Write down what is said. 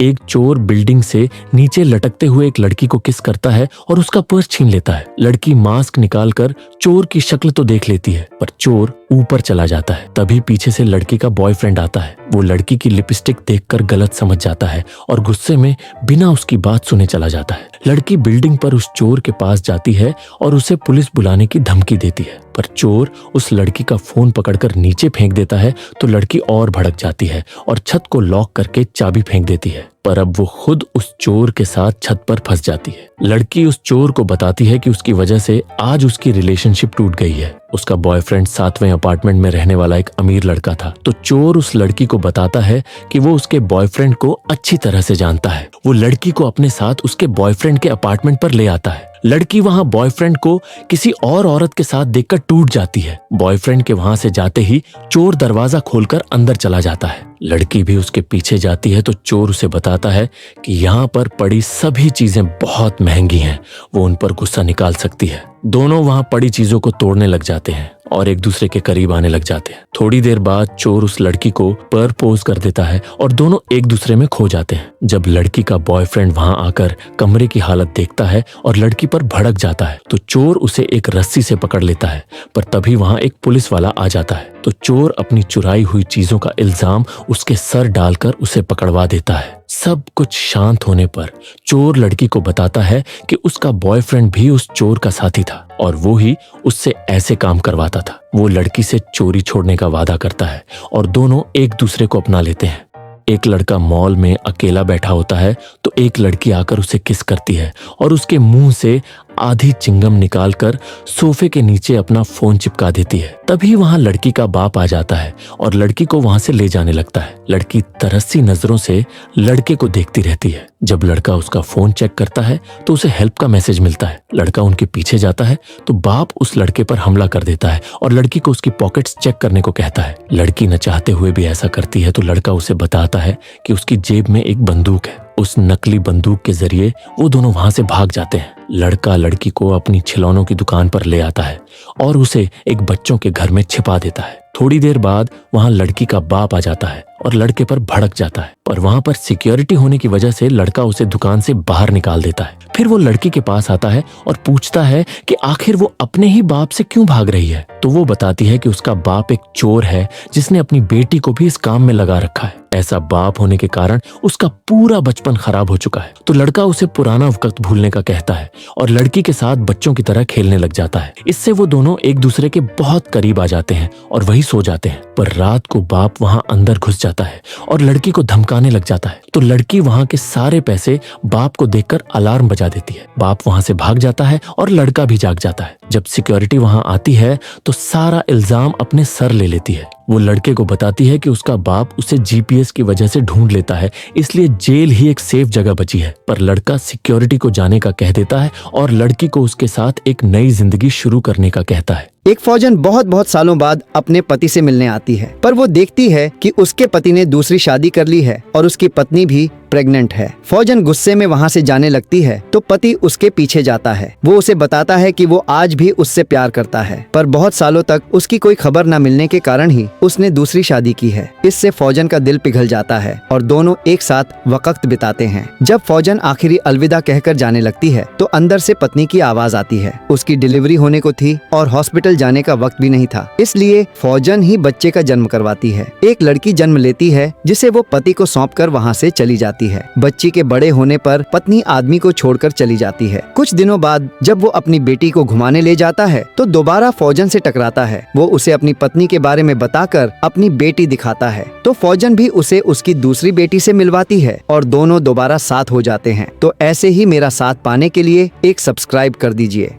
एक चोर बिल्डिंग से नीचे लटकते हुए एक लड़की को किस करता है और उसका पर्स छीन लेता है। लड़की मास्क निकालकर चोर की शक्ल तो देख लेती है, पर चोर ऊपर चला जाता है। तभी पीछे से लड़की का बॉयफ्रेंड आता है। वो लड़की की लिपस्टिक देखकर गलत समझ जाता है और गुस्से में बिना उसकी बात सुने चला जाता है। लड़की बिल्डिंग पर उस चोर के पास जाती है और उसे पुलिस बुलाने की धमकी देती है, पर चोर उस लड़की का फोन पकड़कर नीचे फेंक देता है तो लड़की और भड़क जाती है और छत को लॉक करके चाबी फेंक देती है। पर अब वो खुद उस चोर के साथ छत पर फंस जाती है। लड़की उस चोर को बताती है कि उसकी वजह से आज उसकी रिलेशनशिप टूट गई है। उसका बॉयफ्रेंड 7वें अपार्टमेंट में रहने वाला एक अमीर लड़का था। तो चोर उस लड़की को बताता है कि वो उसके बॉयफ्रेंड को अच्छी तरह से जानता है। वो लड़की को अपने साथ उसके बॉयफ्रेंड के अपार्टमेंट पर ले आता है। लड़की वहां बॉयफ्रेंड को किसी और औरत के साथ देखकर टूट जाती है। बॉयफ्रेंड के वहां से जाते ही चोर दरवाजा खोलकर अंदर चला जाता है। लड़की भी उसके पीछे जाती है तो चोर उसे बताता है कि यहाँ पर पड़ी सभी चीजें बहुत महंगी हैं, वो उन पर गुस्सा निकाल सकती है। दोनों वहां पड़ी चीजों को तोड़ने लग जाते हैं और एक दूसरे के करीब आने लग जाते हैं। थोड़ी देर बाद चोर उस लड़की को प्रपोज कर देता है और दोनों एक दूसरे में खो जाते हैं। जब लड़की का बॉयफ्रेंड वहां आकर कमरे की हालत देखता है और लड़की पर भड़क जाता है तो चोर उसे एक रस्सी से पकड़ लेता है, पर तभी वहां एक पुलिस वाला आ जाता है। तो चोर अपनी चुराई हुई चीजों का इल्जाम उसके सर डालकर उसे पकड़वा देता है। सब कुछ शांत होने पर चोर लड़की को बताता है कि उसका बॉयफ्रेंड भी उस चोर का साथी था और वो ही उससे ऐसे काम करवाता था। वो लड़की से चोरी छोड़ने का वादा करता है और दोनों एक दूसरे को अपना लेते हैं। एक लड़का मॉल में अकेला बैठा होता है तो एक लड़की आकर उसे किस करती है और उसके मुंह से आधी चिंगम निकालकर सोफे के नीचे अपना फोन चिपका देती है। तभी वहां लड़की का बाप आ जाता है और लड़की को वहां से ले जाने लगता है। लड़की तरसी नजरों से लड़के को देखती रहती है। जब लड़का उसका फोन चेक करता है तो उसे हेल्प का मैसेज मिलता है। लड़का उनके पीछे जाता है तो बाप उस लड़के पर हमला कर देता है और लड़की को उसकी पॉकेट्स चेक करने को कहता है। लड़की न चाहते हुए भी ऐसा करती है तो लड़का उसे बताता है कि उसकी जेब में एक बंदूक है। उस नकली बंदूक के जरिए वो दोनों वहां से भाग जाते हैं। लड़का लड़की को अपनी खिलौनों की दुकान पर ले आता है और उसे एक बच्चों के घर में छिपा देता है। थोड़ी देर बाद वहां लड़की का बाप आ जाता है और लड़के पर भड़क जाता है, पर वहां पर सिक्योरिटी होने की वजह से लड़का उसे दुकान से बाहर निकाल देता है। फिर वो लड़की के पास आता है और पूछता है कि आखिर वो अपने ही बाप से क्यों भाग रही है। तो वो बताती है कि उसका बाप एक चोर है जिसने अपनी बेटी को भी इस काम में लगा रखा है। ऐसा बाप होने के कारण उसका पूरा बचपन खराब हो चुका है। तो लड़का उसे पुराना वक्त भूलने का कहता है और लड़की के साथ बच्चों की तरह खेलने लग जाता है। इससे वो दोनों एक दूसरे के बहुत करीब आ जाते हैं और वही सो जाते हैं। पर रात को बाप वहां अंदर घुस जाता है और लड़की को धमकाने लग जाता है। तो लड़की वहां के सारे पैसे बाप को देखकर अलार्म बजा देती है। बाप वहां से भाग जाता है और लड़का भी जाग जाता है। जब सिक्योरिटी वहां आती है तो सारा इल्जाम अपने सर ले लेती है। वो लड़के को बताती है कि उसका बाप उसे जीपीएस की वजह से ढूंढ लेता है, इसलिए जेल ही एक सेफ जगह बची है। पर लड़का सिक्योरिटी को जाने का कह देता है और लड़की को उसके साथ एक नई जिंदगी शुरू करने का कहता है। एक फौजन बहुत सालों बाद अपने पति से मिलने आती है, पर वो देखती है कि उसके पति ने दूसरी शादी कर ली है और उसकी पत्नी भी प्रेग्नेंट है। फौजन गुस्से में वहाँ से जाने लगती है तो पति उसके पीछे जाता है। वो उसे बताता है कि वो आज भी उससे प्यार करता है, पर बहुत सालों तक उसकी कोई खबर न मिलने के कारण ही उसने दूसरी शादी की है। इससे फौजन का दिल पिघल जाता है और दोनों एक साथ वक्त बिताते हैं। जब फौजन आखिरी अलविदा कहकर जाने लगती है तो अंदर से पत्नी की आवाज आती है। उसकी डिलीवरी होने को थी और हॉस्पिटल जाने का वक्त भी नहीं था, इसलिए फौजन ही बच्चे का जन्म करवाती है। एक लड़की जन्म लेती है जिसे वो पति को सौंपकर वहाँ से चली जाती है। बच्ची के बड़े होने पर पत्नी आदमी को छोड़कर चली जाती है। कुछ दिनों बाद जब वो अपनी बेटी को घुमाने ले जाता है तो दोबारा फौजन से टकराता है। वो उसे अपनी पत्नी के बारे में बताकर अपनी बेटी दिखाता है तो फौजन भी उसे उसकी दूसरी बेटी से मिलवाती है और दोनों दोबारा साथ हो जाते हैं। तो ऐसे ही मेरा साथ पाने के लिए एक सब्सक्राइब कर दीजिए।